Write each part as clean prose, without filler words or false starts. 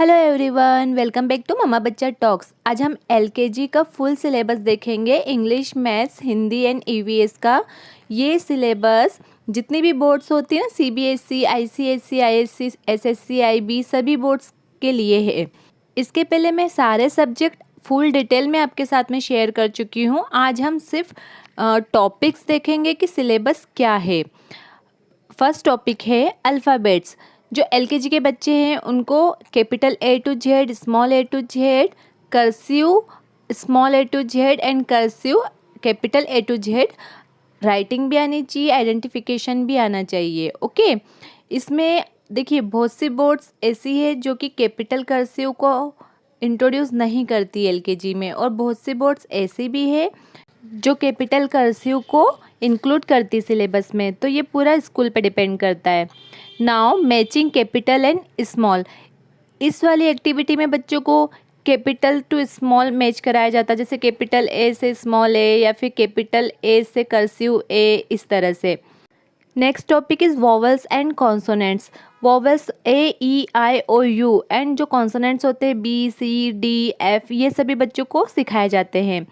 Hello everyone, welcome back to mama बच्चा talks. आज हम एलकेजी का फुल सिलेबस देखेंगे, English, maths, Hindi and EVS का। ये सिलेबस जितनी भी बोर्ड्स होती हैं, CBSE, ICSE, ISC, SSC, IB, सभी बोर्ड्स के लिए है। इसके पहले मैं सारे सब्जेक्ट फुल डिटेल में आपके साथ में शेयर कर चुकी हूँ। आज हम सिर्फ टॉपिक्स देखेंगे कि सिलेबस क्या है। फर्स्ट टॉपिक है अल्फ़ाबेट्स। जो एलकेजी के बच्चे हैं उनको capital A to Z, small A to Z, cursive small A to Z and cursive capital A to Z writing भी आनी चाहिए, आइडेंटिफिकेशन भी आना चाहिए। ओके, इसमें देखिए बहुत सी बोर्ड्स ऐसी है जो कि कैपिटल कर्सिव को इंट्रोड्यूस नहीं करती एलकेजी में, और बहुत सी बोर्ड्स ऐसी भी है जो कैपिटल कर्सिव को इंक्लूड करती सिलेबस में। तो ये पूरा स्कूल पे डिपेंड करता है। Now matching capital and small, इस वाली एक्टिविटी में बच्चों को कैपिटल टू स्मॉल मैच कराया जाता है, जैसे कैपिटल ए से स्मॉल ए या फिर कैपिटल ए से कर्सिव ए, इस तरह से। Next topic is vowels and consonants. Vowels A E I O U and जो कॉन्सोनेंट्स होते हैं बी सी डी एफ, ये सभी बच्चों को सिखाए जाते हैं।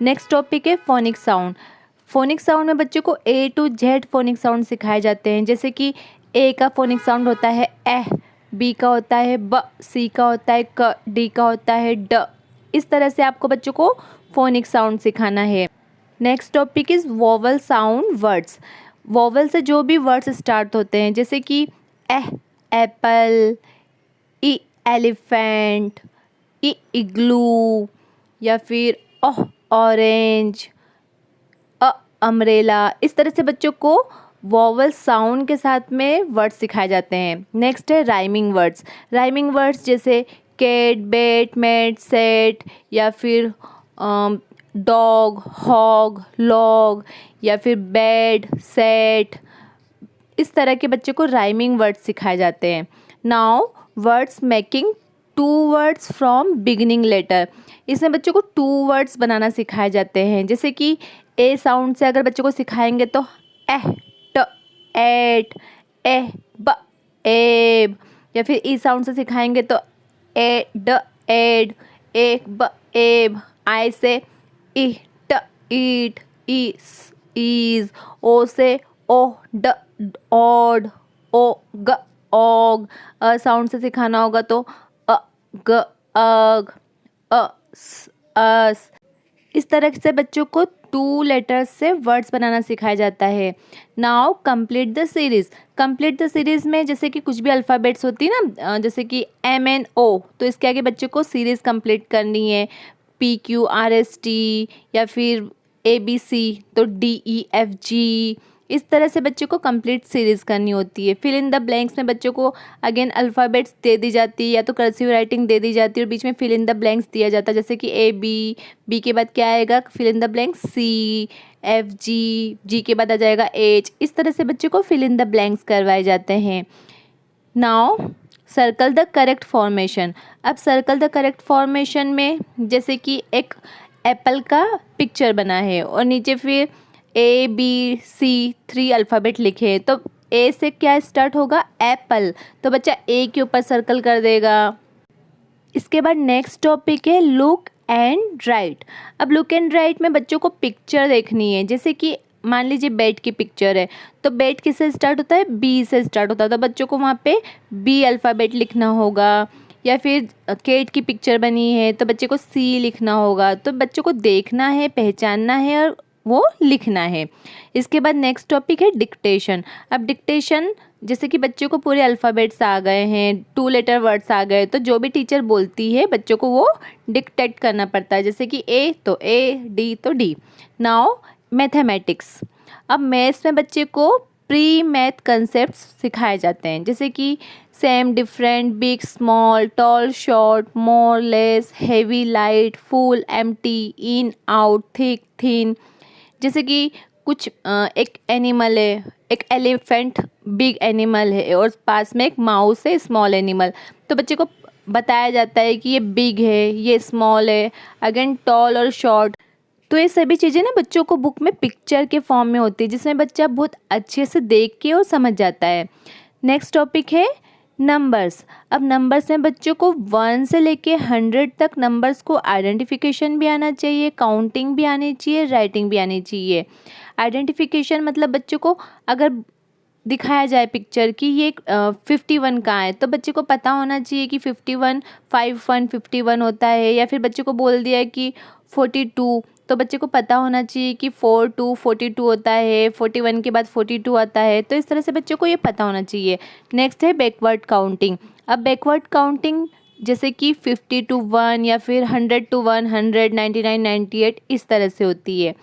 नेक्स्ट टॉपिक है फोनिक साउंड। फोनिक साउंड में बच्चों को ए टू जेड फोनिक साउंड सिखाए जाते हैं, जैसे कि ए का फोनिक साउंड होता है ए, बी का होता है ब, सी का होता है क, डी का होता है ड। इस तरह से आपको बच्चों को फोनिक साउंड सिखाना है। Next topic is vowel sound words. Vowel से जो भी वर्ड्स स्टार्ट होते हैं, जैसे कि एप्पल, ई एलिफेंट, ई इग्लू, या फिर ओह ऑरेंज, अम्ब्रेला, इस तरह से बच्चों को वॉवल साउंड के साथ में वर्ड्स सिखाए जाते हैं। नेक्स्ट है राइमिंग वर्ड्स। राइमिंग वर्ड्स जैसे कैट, बैट, मैट, सेट, या फिर डॉग, हॉग, लॉग, या फिर बेड, सेट, इस तरह के बच्चों को राइमिंग वर्ड्स सिखाए जाते हैं। Now words making to words from beginning letter. इसमें बच्चों को टू वर्ड्स बनाना सिखाए जाते हैं, जैसे कि ए साउंड से अगर बच्चों को सिखाएंगे तो एह ट एट, ए ब एब, या फिर ई साउंड से सिखाएंगे तो ए ड एड, एक ब एब, आई से ई ट ईट, ईस ईज, ओ से ओ ड ऑड, ओ ग ऑग। अ साउंड से सिखाना होगा तो अ ग अग, अ स अस। इस तरह से बच्चों को टू लेटर्स से वर्ड्स बनाना सिखाया जाता है। Now complete the series. Complete the series में जैसे कि कुछ भी अल्फ़ाबेट्स होती है ना, जैसे कि एम एन ओ, तो इसके आगे बच्चों को सीरीज़ कंप्लीट करनी है। P Q R S T, या फिर ए बी सी तो डी ई एफ जी, इस तरह से बच्चों को कंप्लीट सीरीज़ करनी होती है। फिल इन द ब्लैंक्स में बच्चों को अगेन अल्फ़ाबेट्स दे दी जाती है, या तो कर्सिव राइटिंग दे दी जाती है और बीच में फिल इन द ब्लैंक्स दिया जाता है, जैसे कि ए बी, बी के बाद क्या आएगा, fill in the blanks C, F G, G के बाद आ जाएगा एच। इस तरह से बच्चों को फिल इन द ब्लैंक्स करवाए जाते हैं। Now circle the correct formation. अब सर्कल द करेक्ट फॉर्मेशन में जैसे कि एक एप्पल का पिक्चर बना है और नीचे फिर ए बी सी 3 अल्फ़ाबेट लिखे हैं, तो ए से क्या स्टार्ट होगा, एप्पल, तो बच्चा ए के ऊपर सर्कल कर देगा। इसके बाद नेक्स्ट टॉपिक है लुक एंड राइट। अब लुक एंड राइट में बच्चों को पिक्चर देखनी है, जैसे कि मान लीजिए बेड की पिक्चर है, तो बेड किससे स्टार्ट होता है, बी से स्टार्ट होता है, तो बच्चों को वहाँ पे बी अल्फ़ाबेट लिखना होगा। या फिर केट की पिक्चर बनी है तो बच्चे को सी लिखना होगा। तो बच्चों को देखना है, पहचानना है और वो लिखना है। इसके बाद नेक्स्ट टॉपिक है डिक्टेशन। अब डिक्टेशन जैसे कि बच्चों को पूरे अल्फ़ाबेट्स आ गए हैं, 2 लेटर वर्ड्स आ गए, तो जो भी टीचर बोलती है बच्चों को वो डिक्टेट करना पड़ता है, जैसे कि ए तो ए, डी तो डी। Now mathematics. अब मैथ्स में बच्चे को प्री मैथ कंसेप्ट सिखाए जाते हैं, जैसे कि same, different, big, small, tall, short, more, less, heavy, light, full, empty, in, out, thick, thin. जैसे कि कुछ एक एनिमल है, एक एलिफेंट बिग एनिमल है और पास में एक माउस है स्मॉल एनिमल, तो बच्चे को बताया जाता है कि ये बिग है, ये स्मॉल है। अगेन टॉल और शॉर्ट, तो ये सभी चीज़ें ना बच्चों को बुक में पिक्चर के फॉर्म में होती है, जिसमें बच्चा बहुत अच्छे से देख के और समझ जाता है। नेक्स्ट टॉपिक है नंबर्स, अब नंबर्स में बच्चों को 1 से लेके 100 तक नंबर्स को आइडेंटिफिकेशन भी आना चाहिए, काउंटिंग भी आनी चाहिए, राइटिंग भी आनी चाहिए। आइडेंटिफिकेशन मतलब बच्चों को अगर दिखाया जाए पिक्चर कि ये 51 कहाँ है, तो बच्चे को पता होना चाहिए कि 51 51 होता है, या फिर बच्चे को बोल दिया कि 42, तो बच्चे को पता होना चाहिए कि 42 होता है, 41 के बाद 42 आता है। तो इस तरह से बच्चों को ये पता होना चाहिए। नेक्स्ट है बैकवर्ड काउंटिंग। अब बैकवर्ड काउंटिंग जैसे कि 50 to 1 या फिर 100 to 1, 100, 99, 98 इस तरह से होती है।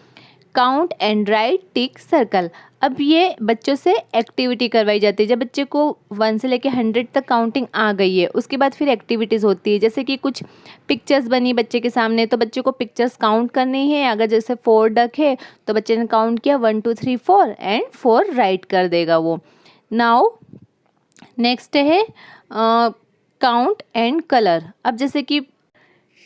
Count and right tick circle, अब ये बच्चों से एक्टिविटी करवाई जाती है। जब बच्चे को 1 से लेकर 100 तक काउंटिंग आ गई है, उसके बाद फिर एक्टिविटीज़ होती है, जैसे कि कुछ पिक्चर्स बनी बच्चे के सामने, तो बच्चे को पिक्चर्स काउंट करनी है। अगर जैसे 4 डक है तो बच्चे ने काउंट किया 1 2 3 4 एंड 4 राइट कर देगा वो। नाउ नेक्स्ट है काउंट एंड कलर। अब जैसे कि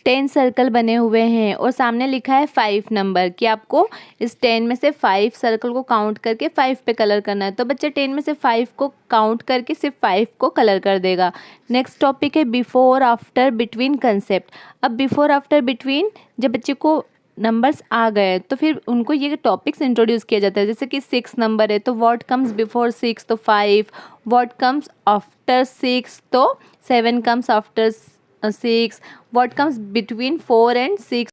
10 सर्कल बने हुए हैं और सामने लिखा है 5 नंबर कि आपको इस 10 में से 5 सर्कल को काउंट करके 5 पे कलर करना है, तो बच्चा 10 में से 5 को काउंट करके सिर्फ 5 को कलर कर देगा। नेक्स्ट टॉपिक है बिफोर आफ्टर बिटवीन कंसेप्ट। अब बिफोर आफ्टर बिटवीन, जब बच्चे को नंबर्स आ गए तो फिर उनको ये टॉपिक्स इंट्रोड्यूस किया जाता है, जैसे कि 6 नंबर है तो व्हाट कम्स बिफोर 6 तो 5, व्हाट कम्स आफ्टर 6 तो 7 comes after 6, what comes between 4 and 6,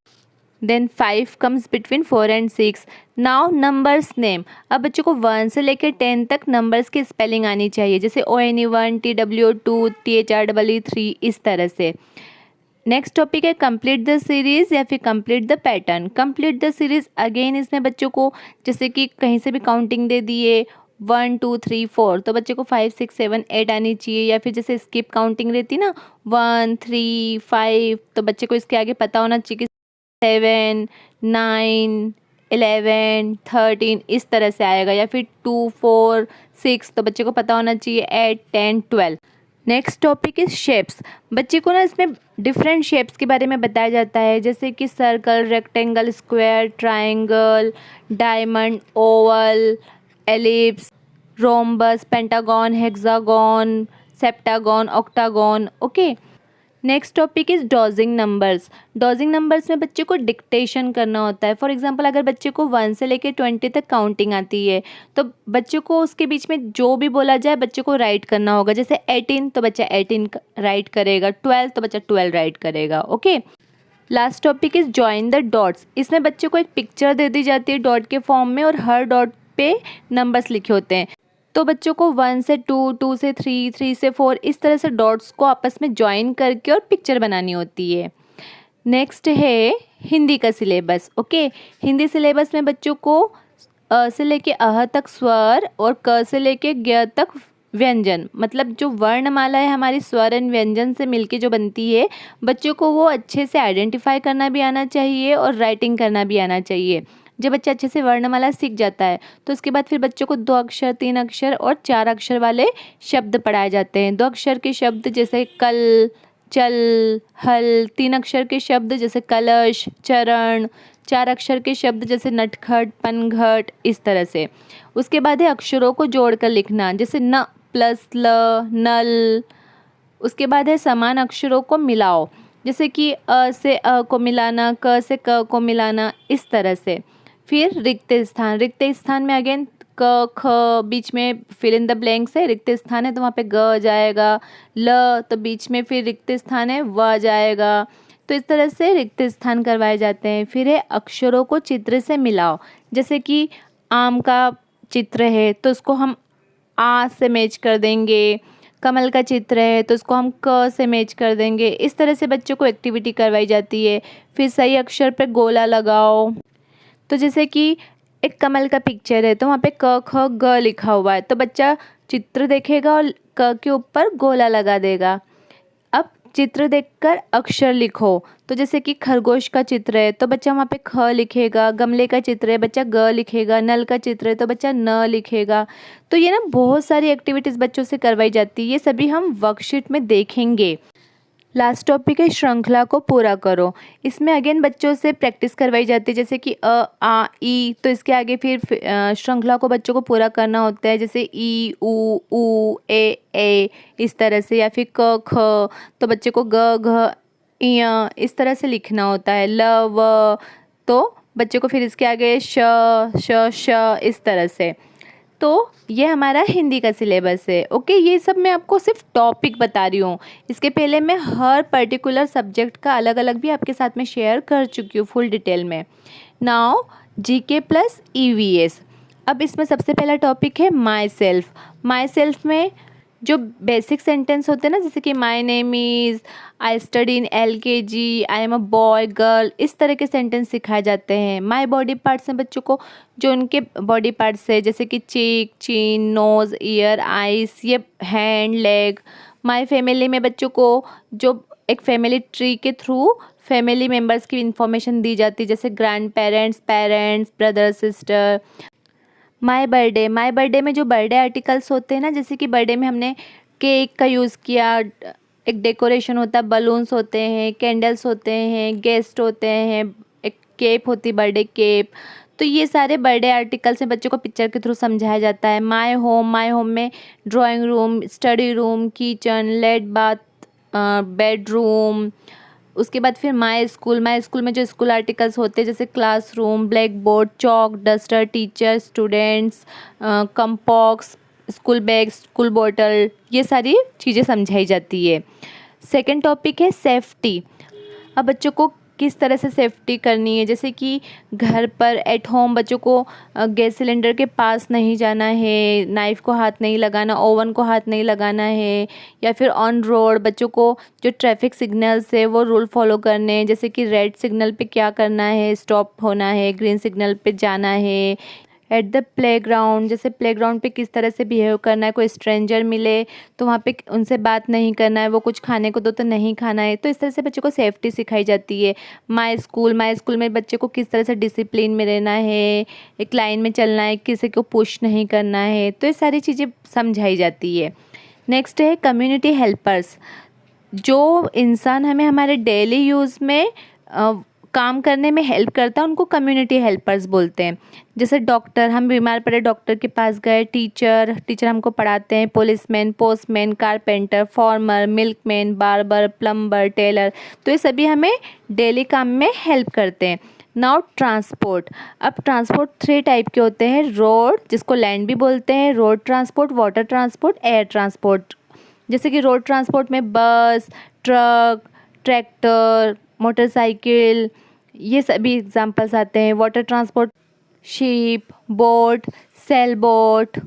then 5 comes between 4 and 6. Now numbers name, अब बच्चों को 1 से लेकर 10 तक नंबर्स की स्पेलिंग आनी चाहिए, जैसे ONE1, TWO2, THREE3 इस तरह से। नेक्स्ट टॉपिक है कंप्लीट द सीरीज़ या फिर complete the pattern. Complete the series again इसमें बच्चों को जैसे कि कहीं से भी काउंटिंग दे दिए 1 2 3 4, तो बच्चे को 5 6 7 8 आनी चाहिए, या फिर जैसे स्किप काउंटिंग रहती ना 1 3 5, तो बच्चे को इसके आगे पता होना चाहिए कि 7 9 11 13 इस तरह से आएगा, या फिर 2 4 6, तो बच्चे को पता होना चाहिए 8 10 12। Next topic is shapes. बच्चे को ना इसमें डिफरेंट शेप्स के बारे में बताया जाता है, जैसे कि circle, rectangle, square, triangle, diamond, Oval, ellipse, rhombus, pentagon, hexagon, septagon, octagon. Okay, next topic is dodging numbers. Dodging numbers में बच्चे को डिक्टेशन करना होता है। फॉर एग्जांपल अगर बच्चे को 1 से लेकर 20 तक काउंटिंग आती है, तो बच्चे को उसके बीच में जो भी बोला जाए बच्चे को राइट करना होगा, जैसे 18 तो बच्चा 18 राइट करेगा, 12 तो बच्चा 12 राइट करेगा। Okay, last topic is join the dots. इसमें बच्चे को एक पिक्चर दे दी जाती है डॉट के फॉर्म में, और हर डॉट पे नंबर्स लिखे होते हैं, तो बच्चों को 1 से 2, 2 से 3, 3 से 4 इस तरह से डॉट्स को आपस में ज्वाइन करके और पिक्चर बनानी होती है। नेक्स्ट है हिंदी का सिलेबस। ओके, हिंदी सिलेबस में बच्चों को अ से लेके अह तक स्वर और क से लेके ज्ञ तक व्यंजन, मतलब जो वर्णमाला है हमारी स्वर एंड व्यंजन से मिलके जो बनती है, बच्चों को वो अच्छे से आइडेंटिफाई करना भी आना चाहिए और राइटिंग करना भी आना चाहिए। जब बच्चा अच्छे से वर्णमाला सीख जाता है तो उसके बाद फिर बच्चों को 2 अक्षर, 3 अक्षर और 4 अक्षर वाले शब्द पढ़ाए जाते हैं। 2 अक्षर के शब्द जैसे कल, चल, हल, 3 अक्षर के शब्द जैसे कलश, चरण, 4 अक्षर के शब्द जैसे नटखट, पनघट, इस तरह से। उसके बाद है अक्षरों को जोड़कर लिखना, जैसे न प्लस ल, नल। उसके बाद है समान अक्षरों को मिलाओ, जैसे कि अ से अ को मिलाना, क से क को मिलाना, इस तरह से। फिर रिक्त स्थान। रिक्त स्थान में अगेन क ख बीच में फिल इन द ब्लैंक्स है, रिक्त स्थान है तो वहाँ पे ग जाएगा, ल तो बीच में फिर रिक्त स्थान है व जाएगा। तो इस तरह से रिक्त स्थान करवाए जाते हैं। फिर है अक्षरों को चित्र से मिलाओ, जैसे कि आम का चित्र है तो उसको हम आ से मैच कर देंगे, कमल का चित्र है तो उसको हम क से मैच कर देंगे। इस तरह से बच्चों को एक्टिविटी करवाई जाती है। फिर सही अक्षर पर गोला लगाओ, तो जैसे कि एक कमल का पिक्चर है तो वहाँ पे क ख ग लिखा हुआ है, तो बच्चा चित्र देखेगा और क के ऊपर गोला लगा देगा। अब चित्र देखकर अक्षर लिखो, तो जैसे कि खरगोश का चित्र है तो बच्चा वहाँ पे ख लिखेगा, गमले का चित्र है बच्चा ग लिखेगा, नल का चित्र है तो बच्चा न लिखेगा। तो ये ना बहुत सारी एक्टिविटीज़ बच्चों से करवाई जाती है, ये सभी हम वर्कशीट में देखेंगे। लास्ट टॉपिक है श्रृंखला को पूरा करो। इसमें अगेन बच्चों से प्रैक्टिस करवाई जाती है, जैसे कि अ आ ई, तो इसके आगे फिर श्रृंखला को बच्चों को पूरा करना होता है, जैसे ई ऊ ए इस तरह से, या फिर क ख, तो बच्चे को ग घ इय इस तरह से लिखना होता है। ल व, तो बच्चे को फिर इसके आगे श श इस तरह से। तो ये हमारा हिंदी का सिलेबस है। ओके, ये सब मैं आपको सिर्फ टॉपिक बता रही हूँ। इसके पहले मैं हर पर्टिकुलर सब्जेक्ट का अलग अलग भी आपके साथ में शेयर कर चुकी हूँ फुल डिटेल में। Now GK plus EVS. अब इसमें सबसे पहला टॉपिक है माई सेल्फ। माई सेल्फ में जो बेसिक सेंटेंस होते हैं ना, जैसे कि my name is, I study in LKG, I am a boy girl, इस तरह के सेंटेंस सिखाए जाते हैं। माई बॉडी पार्ट्स में बच्चों को जो उनके बॉडी पार्ट्स है, जैसे कि चीक, चिन, नोज़, ईयर, आइस, ये हैंड, लेग। माई फैमिली में बच्चों को जो एक फैमिली ट्री के थ्रू फैमिली मेम्बर्स की इंफॉर्मेशन दी जाती है, जैसे grand parents, parents, brother, sister. My birthday में जो बर्थडे आर्टिकल्स होते हैं ना, जैसे कि बर्थडे में हमने केक का यूज़ किया, एक डेकोरेशन होता है, बलून्स होते हैं, कैंडल्स होते हैं, गेस्ट होते हैं, एक केप होती है, बर्थडे केप। तो ये सारे बर्थडे आर्टिकल्स हैं, बच्चों को पिक्चर के थ्रू समझाया जाता है। माय होम में drawing room, study room, kitchen, let bath, bedroom. उसके बाद फिर माय स्कूल में जो स्कूल आर्टिकल्स होते हैं, जैसे classroom, black board, chalk, duster, teacher, students, compass box, school bag, school bottle, ये सारी चीज़ें समझाई जाती है। सेकंड टॉपिक है सेफ्टी। अब बच्चों को किस तरह से सेफ्टी करनी है, जैसे कि घर पर एट होम बच्चों को गैस सिलेंडर के पास नहीं जाना है, नाइफ़ को हाथ नहीं लगाना, ओवन को हाथ नहीं लगाना है, या फिर ऑन रोड बच्चों को जो ट्रैफिक सिग्नल्स है वो रूल फॉलो करने हैं, जैसे कि रेड सिग्नल पे क्या करना है, स्टॉप होना है, ग्रीन सिग्नल पे जाना है। एट द प्लेग्राउंड, जैसे प्लेग्राउंड पे किस तरह से बिहेव करना है, कोई स्ट्रेंजर मिले तो वहाँ पे उनसे बात नहीं करना है, वो कुछ खाने को दो तो नहीं खाना है। तो इस तरह से बच्चों को सेफ्टी सिखाई जाती है। माय स्कूल में बच्चे को किस तरह से डिसिप्लिन में रहना है, एक लाइन में चलना है, किसी को पुश नहीं करना है, तो ये सारी चीज़ें समझाई जाती है। नेक्स्ट है कम्युनिटी हेल्पर्स। जो इंसान हमें हमारे डेली यूज़ में काम करने में हेल्प करता है, उनको कम्युनिटी हेल्पर्स बोलते हैं। जैसे डॉक्टर, हम बीमार पड़े डॉक्टर के पास गए, टीचर हमको पढ़ाते हैं, policeman, postman, carpenter, farmer, milkman, barber, plumber, tailor, तो ये सभी हमें डेली काम में हेल्प करते हैं। Now transport. अब ट्रांसपोर्ट 3 टाइप के होते हैं। रोड, जिसको लैंड भी बोलते हैं, road transport, water transport, air transport. जैसे कि रोड ट्रांसपोर्ट में बस, ट्रक, ट्रैक्टर, मोटरसाइकिल, ये सभी एग्जांपल्स आते हैं। Water transport, ship, boat, sail boat.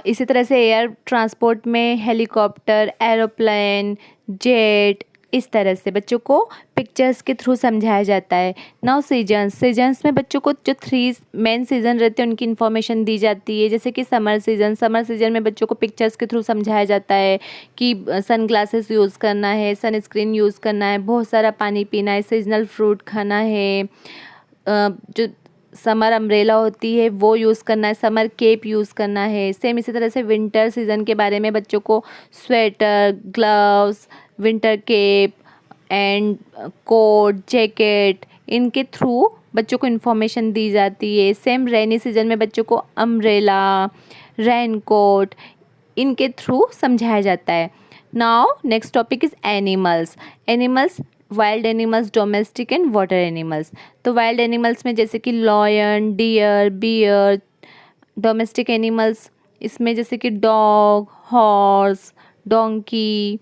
इसी तरह से एयर ट्रांसपोर्ट में हेलीकॉप्टर, एरोप्लेन, जेट, इस तरह से बच्चों को पिक्चर्स के थ्रू समझाया जाता है। नाउ सीजन्स में बच्चों को जो 3 मेन सीज़न रहते हैं उनकी इन्फॉर्मेशन दी जाती है, जैसे कि समर सीज़न में बच्चों को पिक्चर्स के थ्रू समझाया जाता है कि सन ग्लासेस यूज़ करना है, सनस्क्रीन यूज़ करना है, बहुत सारा पानी पीना है, सीजनल फ्रूट खाना है, जो समर अम्ब्रेला होती है वो यूज़ करना है, समर केप यूज़ करना है। सेम इसी तरह से विंटर सीज़न के बारे में बच्चों को sweater, gloves, winter cap and coat, jacket, इनके थ्रू बच्चों को इन्फॉर्मेशन दी जाती है। सेम रेनी सीज़न में बच्चों को अम्ब्रेला, रेन कोट, इनके थ्रू समझाया जाता है। Now next topic is animals. Wild animals, domestic and water animals. तो वाइल्ड एनिमल्स में जैसे कि lion, deer, bear. Domestic animals इसमें जैसे कि dog, horse, donkey,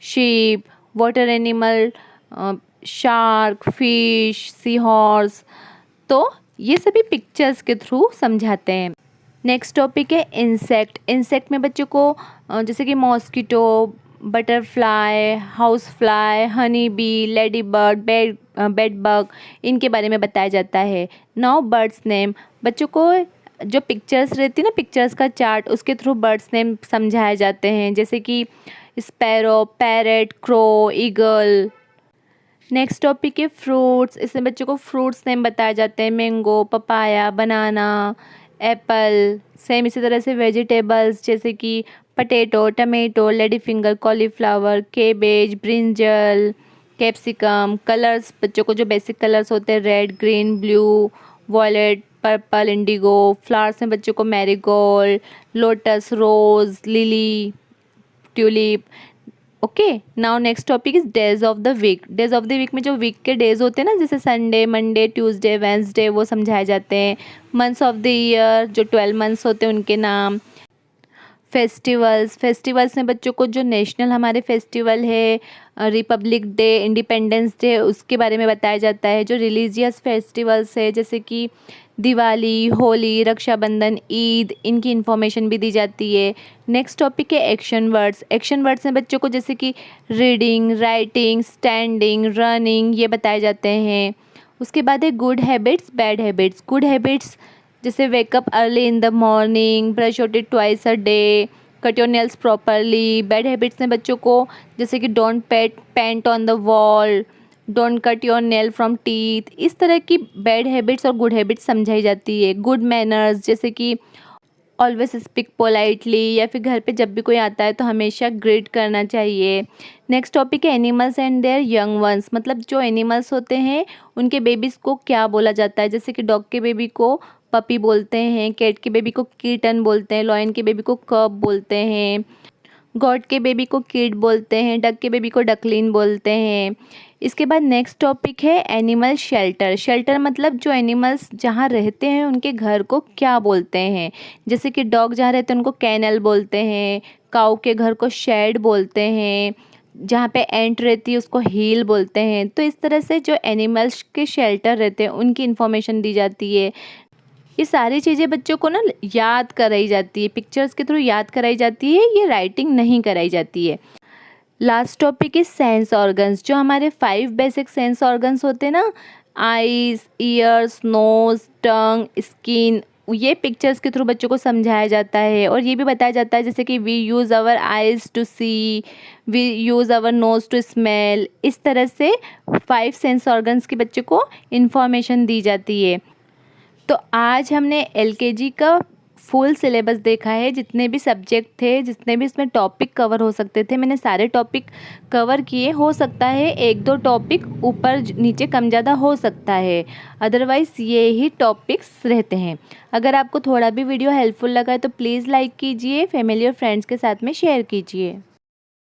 sheep. Water animal shark, fish, sea horse. तो ये सभी पिक्चर्स के थ्रू समझाते हैं। नेक्स्ट टॉपिक है इंसेक्ट में बच्चों को जैसे कि mosquito, butterfly, house fly, honey bee, lady bird, bed bug, इनके बारे में बताया जाता है। Now birds name. बच्चों को जो पिक्चर्स रहती है ना, पिक्चर्स का चार्ट, उसके थ्रू बर्ड्स नेम समझाए जाते हैं, जैसे कि sparrow, parrot, crow, eagle. Next topic है फ्रूट्स। इसमें बच्चों को फ्रूट्स नेम बताए जाते हैं, mango, papaya, banana, apple. Same इसी तरह से वेजिटेबल्स, जैसे कि potato, tomato, lady finger, cauliflower, cabbage, brinjal, capsicum. Colours बच्चों को जो बेसिक कलर्स होते हैं red, green, blue, violet, purple, indigo. Flowers में बच्चों को marigold, lotus, rose, lily, tulip. Okay, now next topic is days of the week. Days of the week में जो वीक के डेज होते हैं ना, जैसे संडे, मंडे, ट्यूसडे, वेंसडे, वो समझाए जाते हैं। मंथ्स ऑफ द ईयर, जो 12 मंथ्स होते हैं उनके नाम। फेस्टिवल्स में बच्चों को जो नेशनल हमारे फेस्टिवल है, रिपब्लिक डे, इंडिपेंडेंस डे, उसके बारे में बताया जाता है। जो रिलीजियस फेस्टिवल्स है जैसे कि दिवाली, होली, रक्षाबंधन, ईद, इनकी इन्फॉर्मेशन भी दी जाती है। नेक्स्ट टॉपिक है एक्शन वर्ड्स। एक्शन वर्ड्स में बच्चों को जैसे कि रीडिंग, राइटिंग, स्टैंडिंग, रनिंग, ये बताए जाते हैं। उसके बाद है good habits, bad habits. Good habits जैसे wake up early in the morning, brush your teeth twice a day, cut your nails properly. Bad habits में बच्चों को जैसे कि don't paint on the wall, don't cut your nail from teeth. इस तरह की bad habits और गुड हैबिट्स समझाई जाती है। गुड मैनर्स जैसे कि ऑलवेज स्पीक पोलाइटली, या फिर घर पे जब भी कोई आता है तो हमेशा ग्रीट करना चाहिए। नेक्स्ट टॉपिक है animals and there young ones. मतलब जो एनिमल्स होते हैं उनके बेबीज़ को क्या बोला जाता है। जैसे कि डॉग के बेबी को पपी बोलते हैं, कैट के बेबी को कीटन बोलते हैं, लॉयन के बेबी को कब बोलते हैं, गॉट के बेबी को किड बोलते हैं, डक के बेबी को डकलिन बोलते हैं। इसके बाद नेक्स्ट टॉपिक है एनिमल शेल्टर। शेल्टर मतलब जो एनिमल्स जहाँ रहते हैं उनके घर को क्या बोलते हैं। जैसे कि डॉग जहाँ रहते हैं उनको कैनल बोलते हैं, काऊ के घर को शेड बोलते हैं, जहाँ पे एंट रहती है उसको हील बोलते हैं। तो इस तरह से जो एनिमल्स के शेल्टर रहते हैं उनकी इन्फॉर्मेशन दी जाती है। ये सारी चीज़ें बच्चों को ना याद कराई जाती है, पिक्चर्स के थ्रू याद कराई जाती है, ये राइटिंग नहीं कराई जाती है। Last topic is sense organs. जो हमारे 5 बेसिक सेंस ऑर्गन्स होते हैं ना, आईज, ईयर्स, नोज, टंग, स्किन, ये पिक्चर्स के थ्रू बच्चों को समझाया जाता है। और ये भी बताया जाता है जैसे कि we use our eyes to see, we use our nose to smell. इस तरह से 5 सेंस ऑर्गन्स के बच्चों को इन्फॉर्मेशन दी जाती है। तो आज हमने एलकेजी का फुल सिलेबस देखा है। जितने भी सब्जेक्ट थे, जितने भी इसमें टॉपिक कवर हो सकते थे, मैंने सारे टॉपिक कवर किए। हो सकता है 1-2 टॉपिक ऊपर नीचे कम ज़्यादा हो सकता है, अदरवाइज़ ये ही टॉपिक्स रहते हैं। अगर आपको थोड़ा भी वीडियो हेल्पफुल लगा है तो प्लीज़ लाइक कीजिए, फैमिली और फ्रेंड्स के साथ में शेयर कीजिए।